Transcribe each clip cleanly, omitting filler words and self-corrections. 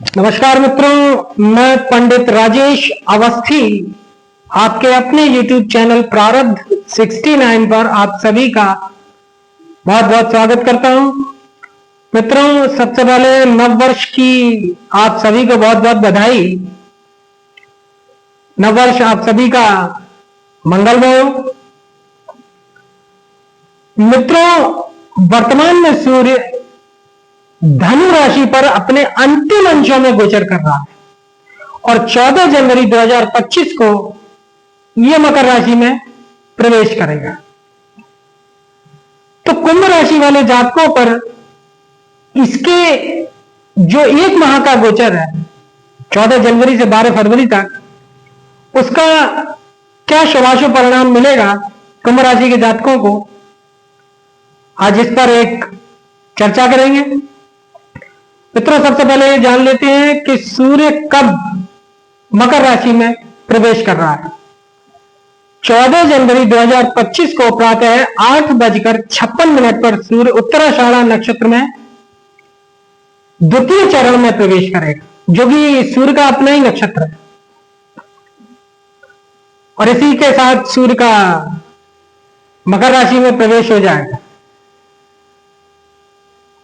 नमस्कार मित्रों, मैं पंडित राजेश अवस्थी आपके अपने YouTube चैनल प्रारब्ध 69 पर आप सभी का बहुत बहुत स्वागत करता हूं। मित्रों, सबसे पहले नव वर्ष की आप सभी को बहुत बहुत बधाई। नव वर्ष आप सभी का मंगलमय हो। मित्रों, वर्तमान में सूर्य धनु राशि पर अपने अंतिम अंशों में गोचर कर रहा है और 14 जनवरी 2025 को यह मकर राशि में प्रवेश करेगा। तो कुंभ राशि वाले जातकों पर इसके जो एक माह का गोचर है 14 जनवरी से 12 फरवरी तक, उसका क्या शुभाशुभ परिणाम मिलेगा कुंभ राशि के जातकों को, आज इस पर एक चर्चा करेंगे। मित्रों, सबसे पहले जान लेते हैं कि सूर्य कब मकर राशि में प्रवेश कर रहा है। 14 जनवरी 2025 को प्रातः 8:56 पर सूर्य उत्तराषाढ़ा नक्षत्र में द्वितीय चरण में प्रवेश करेगा, जो कि सूर्य का अपना ही नक्षत्र है। और इसी के साथ सूर्य का मकर राशि में प्रवेश हो जाएगा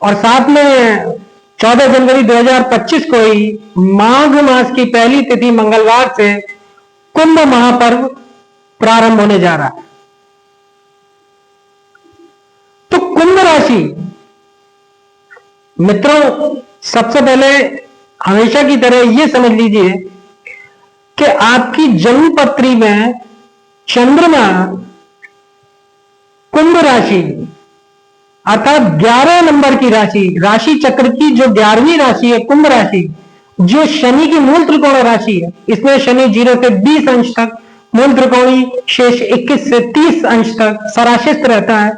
और साथ में 14 जनवरी 2025 को ही माघ मास की पहली तिथि मंगलवार से कुंभ महापर्व प्रारंभ होने जा रहा है। तो कुंभ राशि मित्रों, सबसे पहले हमेशा की तरह यह समझ लीजिए कि आपकी जन्म पत्री में चंद्रमा कुंभ राशि अर्थात 11 नंबर की राशि चक्र की जो 11वीं राशि है कुंभ राशि, जो शनि की मूल त्रिकोण राशि है, इसमें शनि 0 से 20 अंश तक मूल त्रिकोणी, शेष 21 से 30 अंश तक सराशिस्त रहता है।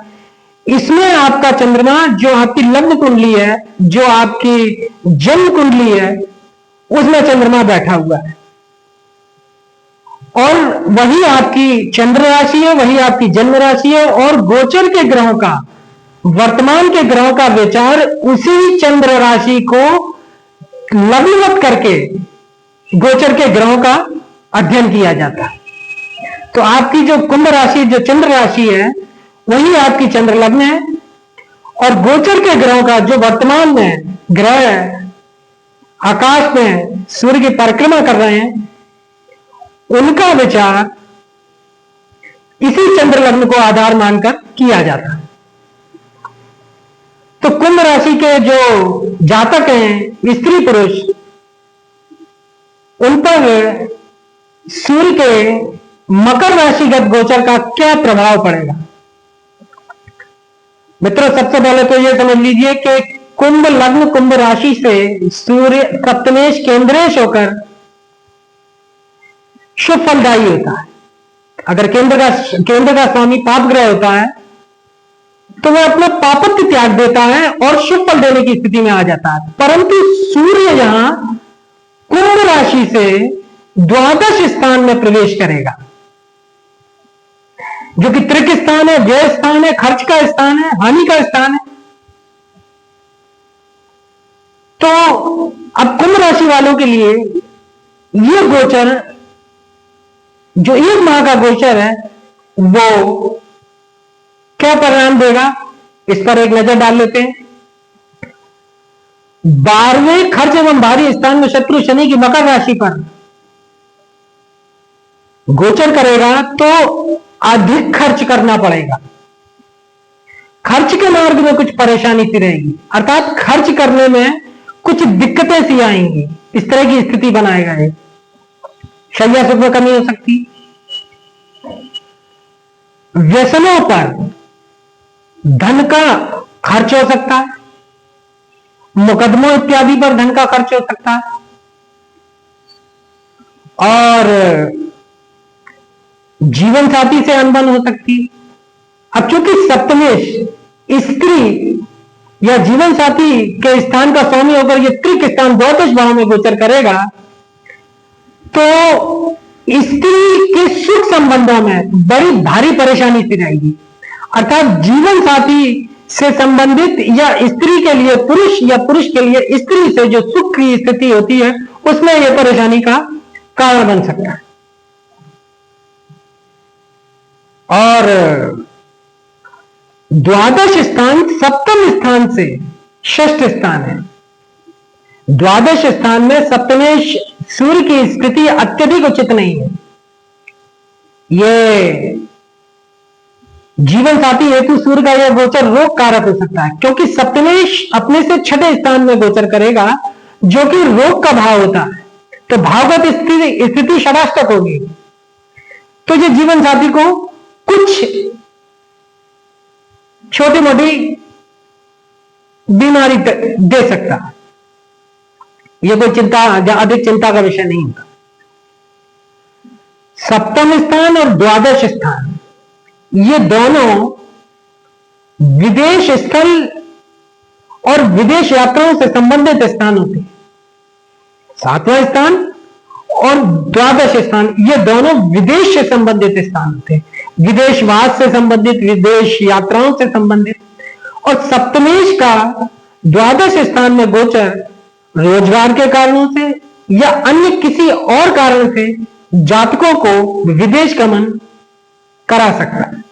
इसमें आपका चंद्रमा जो आपकी लग्न कुंडली है, जो आपकी जन्म कुंडली है, उसमें चंद्रमा बैठा हुआ है और वही आपकी चंद्र राशि है, वही आपकी जन्म राशि है। और गोचर के ग्रहों का, वर्तमान के ग्रहों का विचार उसी चंद्र राशि को लग्नवत करके गोचर के ग्रहों का अध्ययन किया जाता है। तो आपकी जो कुंभ राशि, जो चंद्र राशि है, वही आपकी चंद्र लग्न है और गोचर के ग्रहों का जो वर्तमान में ग्रह आकाश में सूर्य की परिक्रमा कर रहे हैं, उनका विचार इसी चंद्र लग्न को आधार मानकर किया जाता है। तो कुंभ राशि के जो जातक हैं, स्त्री पुरुष, उन पर सूर्य के मकर राशिगत गोचर का क्या प्रभाव पड़ेगा। मित्रों, सबसे पहले तो यह समझ लीजिए कि कुंभ लग्न कुंभ राशि से सूर्य सप्तमेश केंद्रेश होकर शुभ फलदायी होता है। अगर केंद्र का स्वामी पाप ग्रह होता है तो वह अपना पापत्य त्याग देता है और शुभ फल देने की स्थिति में आ जाता है। परंतु सूर्य यहां कुंभ राशि से द्वादश स्थान में प्रवेश करेगा, जो कि त्रिक स्थान है, व्यय स्थान है, खर्च का स्थान है, हानि का स्थान है। तो अब कुंभ राशि वालों के लिए यह गोचर, जो एक माह का गोचर है, वो क्या परिणाम देगा, इस पर एक नजर डाल लेते हैं। 12वें खर्च एवं भारी स्थान में शत्रु शनि की मकर राशि पर गोचर करेगा तो अधिक खर्च करना पड़ेगा। खर्च के मार्ग में कुछ परेशानी सी रहेगी, अर्थात खर्च करने में कुछ दिक्कतें सी आएंगी, इस तरह की स्थिति बनाएगा। ये शैया सुख में कमी हो सकती, व्यसनों पर धन का खर्च हो सकता है, मुकदमों इत्यादि पर धन का खर्च हो सकता है और जीवन साथी से अनबन हो सकती है। अब चूंकि सप्तमेश स्त्री या जीवन साथी के स्थान का स्वामी होकर यह त्रिक स्थान द्वादश भाव में गोचर करेगा, तो स्त्री के सुख संबंधों में बड़ी भारी परेशानी सी रहेगी। अर्थात जीवन साथी से संबंधित या स्त्री के लिए पुरुष या पुरुष के लिए स्त्री से जो सुख की स्थिति होती है उसमें यह परेशानी का कारण बन सकता है। और द्वादश स्थान सप्तम स्थान से षष्ठ स्थान है। द्वादश स्थान में सप्तमेश सूर्य की स्थिति अत्यधिक उचित नहीं है। ये जीवन साथी हेतु सूर्य का यह गोचर रोग कारक हो सकता है, क्योंकि सप्तमेश अपने से छठे स्थान में गोचर करेगा जो कि रोग का भाव होता है। तो भावगत स्थिति षडाष्टक होगी, तो ये जीवन साथी को कुछ छोटी मोटी बीमारी दे सकता है। यह कोई चिंता अधिक चिंता का विषय नहीं होता। सप्तम स्थान और द्वादश स्थान ये दोनों विदेश स्थल और विदेश यात्राओं से संबंधित स्थान होते हैं। सातवां स्थान और द्वादश स्थान ये दोनों विदेश से संबंधित स्थान होते हैं, विदेशवास से संबंधित, विदेश यात्राओं से संबंधित। और सप्तमेश का द्वादश स्थान में गोचर रोजगार के कारणों से या अन्य किसी और कारण से जातकों को विदेश गमन करा सकता है।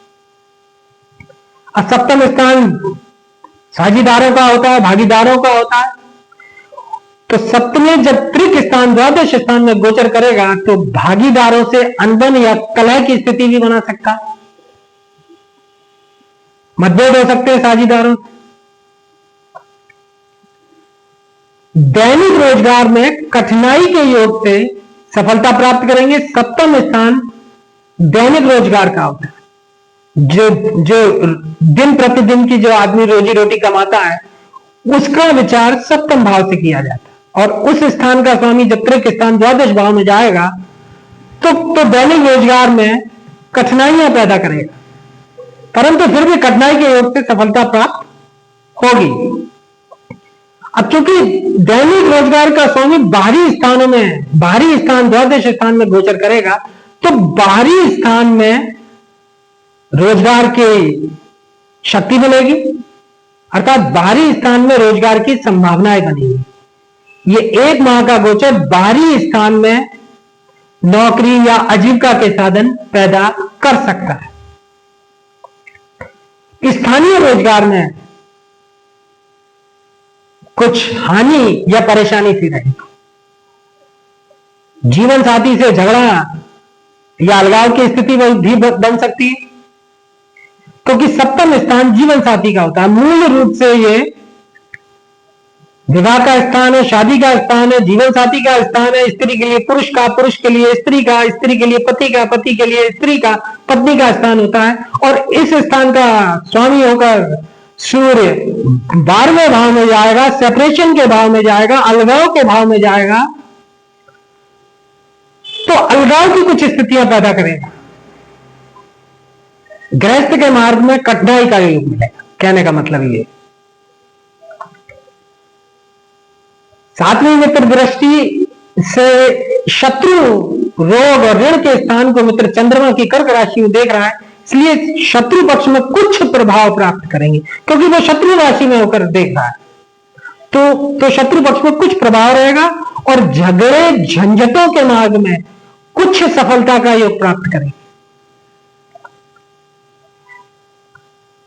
और सप्तम स्थान साझीदारों का होता है, भागीदारों का होता है। तो सप्तमें जब त्रिक स्थान द्वादश स्थान में गोचर करेगा तो भागीदारों से अनबन या कलह की स्थिति भी बना सकता है, मतभेद हो सकते हैं साझीदारों से। दैनिक रोजगार में कठिनाई के योग से सफलता प्राप्त करेंगे। सप्तम स्थान दैनिक रोजगार का होता है, जो दिन प्रतिदिन की जो आदमी रोजी रोटी कमाता है उसका विचार सप्तम भाव से किया जाता है। और उस स्थान का स्वामी जब त्रिक स्थान द्वादश भाव में जाएगा तो दैनिक रोजगार में कठिनाइयां पैदा करेगा, परंतु फिर भी कठिनाई के योग से सफलता प्राप्त होगी। अब चूंकि दैनिक रोजगार का स्वामी बाहरी स्थानों में, बाहरी स्थान द्वादश स्थान में गोचर करेगा तो बाहरी स्थान में रोजगार की शक्ति बनेगी, अर्थात बाहरी स्थान में रोजगार की संभावनाएं बनेगी। ये एक माह का गोचर बाहरी स्थान में नौकरी या आजीविका के साधन पैदा कर सकता है। स्थानीय रोजगार में कुछ हानि या परेशानी सी रहेगी। जीवन साथी से झगड़ा या अलगाव की स्थिति भी बन सकती है, क्योंकि सप्तम स्थान जीवन साथी का होता है। मूल रूप से ये विवाह का स्थान है, शादी का स्थान है, जीवन साथी का स्थान है। स्त्री के लिए पुरुष का, पुरुष के लिए स्त्री का, स्त्री के लिए पति का, पति के लिए स्त्री का, पत्नी का स्थान होता है। और इस स्थान का स्वामी होकर सूर्य 12वें भाव में जाएगा, सेपरेशन के भाव में जाएगा, अलगाव के भाव में जाएगा, तो अलगाव की कुछ स्थितियां पैदा करेगा। गृहस्थ के मार्ग में कठिनाई का योग मिलेगा। कहने का मतलब ये, सातवीं मित्र दृष्टि से शत्रु रोग और ऋण के स्थान को मित्र चंद्रमा की कर्क राशि में देख रहा है, इसलिए शत्रु पक्ष में कुछ प्रभाव प्राप्त करेंगे, क्योंकि वो शत्रु राशि में होकर देख रहा है। तो शत्रु पक्ष में कुछ प्रभाव रहेगा और झगड़े झंझटों के मार्ग में कुछ सफलता का योग प्राप्त करेंगे।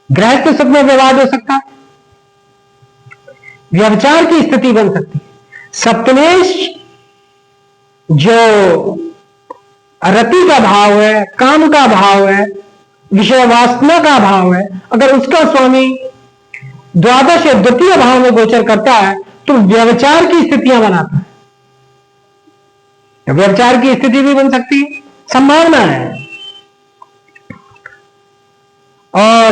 गृहस्थ सुख में विवाद हो सकता है, व्यभिचार की स्थिति बन सकती है। सप्तमेश जो रति का भाव है, काम का भाव है, विषय वासना का भाव है, अगर उसका स्वामी द्वादश या द्वितीय भाव में गोचर करता है तो व्यभिचार की स्थितियां बनाता है। व्यभिचार की स्थिति भी बन सकती है, संभावना है। और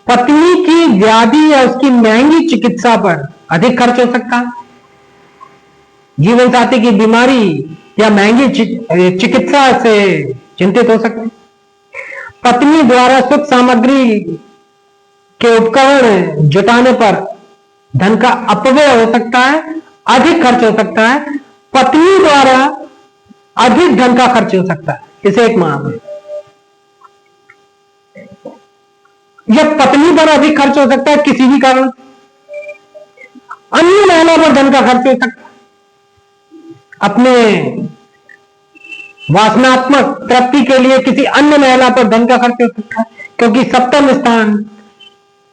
पत्नी की व्याधि या उसकी महंगी चिकित्सा पर अधिक खर्च हो सकता है। जीवन साथी की बीमारी या महंगी चिकित्सा से चिंतित हो सकते हैं। पत्नी द्वारा सुख सामग्री के उपकरण जुटाने पर धन का अपव्यय हो सकता है, अधिक खर्च हो सकता है। पत्नी द्वारा अधिक धन का खर्च हो सकता है इस एक माह में। या पत्नी पर अधिक खर्च हो सकता है किसी भी कारण, अन्य महिला पर धन का खर्च हो सकता है, अपने वासनात्मक तृप्ति के लिए किसी अन्य महिला पर धन का खर्च हो सकता है, क्योंकि सप्तम स्थान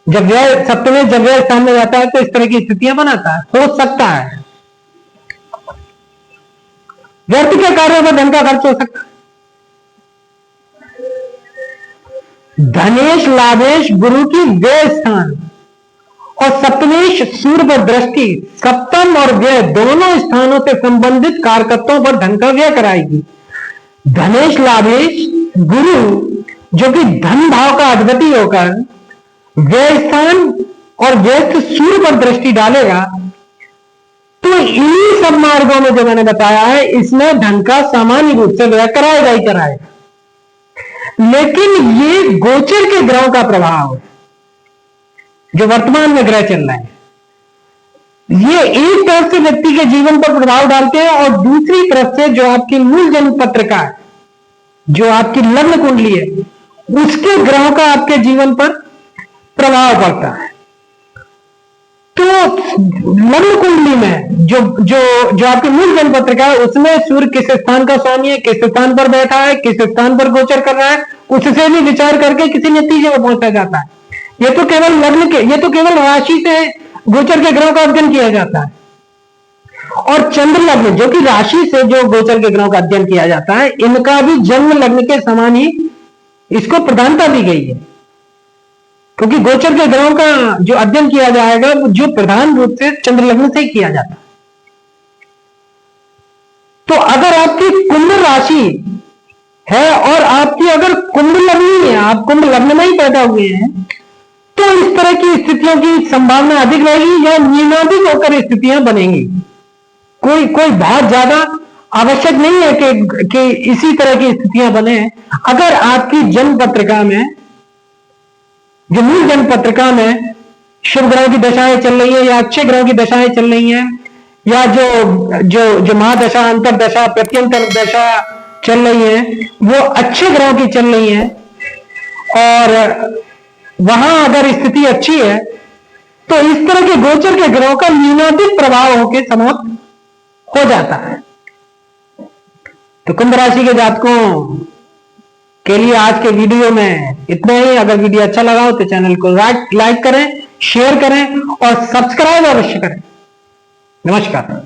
जब व्यय, सप्तम जब व्यय स्थान में जाता है तो इस तरह की स्थितियां बनाता है, हो सकता है। व्यर्थ के कार्यों पर धन का खर्च हो सकता है। धनेश लाभेश गुरु की व्यय स्थान और सप्तमेश सूर्य पर दृष्टि सप्तम और व्यय दोनों स्थानों से संबंधित कारकत्वों पर धन का व्यय कराएगी। धनेश लाभेश गुरु जो कि धन भाव का अधिपति होकर व्यय स्थान और व्यस्त सूर्य पर दृष्टि डालेगा, तो इन्हीं सब मार्गों में जो मैंने बताया है इसमें धन का सामान्य रूप से व्यय कराएगा ही कराएगा। लेकिन ये गोचर के ग्रहों का प्रभाव है जो वर्तमान में ग्रह चल रहे हैं, ये एक तरफ से व्यक्ति के जीवन पर प्रभाव डालते हैं और दूसरी तरफ से जो आपकी मूल जन्म पत्रिका है, जो आपकी लग्न कुंडली है, उसके ग्रहों का आपके जीवन पर प्रभाव पड़ता है। तो लग्न कुंडली में जो जो जो आपकी मूल जन्म पत्रिका है उसमें सूर्य किस स्थान का स्वामी है, किस स्थान पर बैठा है, किस स्थान पर गोचर कर रहा है, उससे भी विचार करके किसी नतीजे में पहुंचा जाता है। ये तो केवल लग्न के, ये तो केवल राशि से गोचर के ग्रहों का अध्ययन किया जाता है। और चंद्र लग्न जो कि राशि से जो गोचर के ग्रहों का अध्ययन किया जाता है, इनका भी जन्म लग्न के समान ही इसको प्रधानता दी गई है, क्योंकि गोचर के ग्रहों का जो अध्ययन किया जाएगा वो जो प्रधान रूप से चंद्र लग्न से ही किया जाता है। तो अगर आपकी कुंभ राशि है और आपकी अगर कुंभ लग्न है, आप कुंभ लग्न में ही पैदा हुए हैं, तो इस तरह की स्थितियों की संभावना अधिक रहेगी या नियमाधिक होकर स्थितियां बनेंगी। कोई बहुत ज्यादा आवश्यक नहीं है कि इसी तरह की स्थितियां बने। अगर आपकी जन्म पत्रिका में, जो मूल जन्म पत्रिका में शुभ ग्रहों की दशाएं चल रही है या अच्छे ग्रहों की दशाएं चल रही हैं, या जो महादशा, अंतरदशा, प्रत्यंतर दशा चल रही है वो अच्छे ग्रहों की चल रही है और वहां अगर स्थिति अच्छी है तो इस तरह के गोचर के ग्रहों का न्यूनाधिक प्रभाव होकर समाप्त हो जाता है। तो कुंभ राशि के जातकों के लिए आज के वीडियो में इतना ही। अगर वीडियो अच्छा लगा हो तो चैनल को लाइक करें, शेयर करें और सब्सक्राइब अवश्य करें। नमस्कार।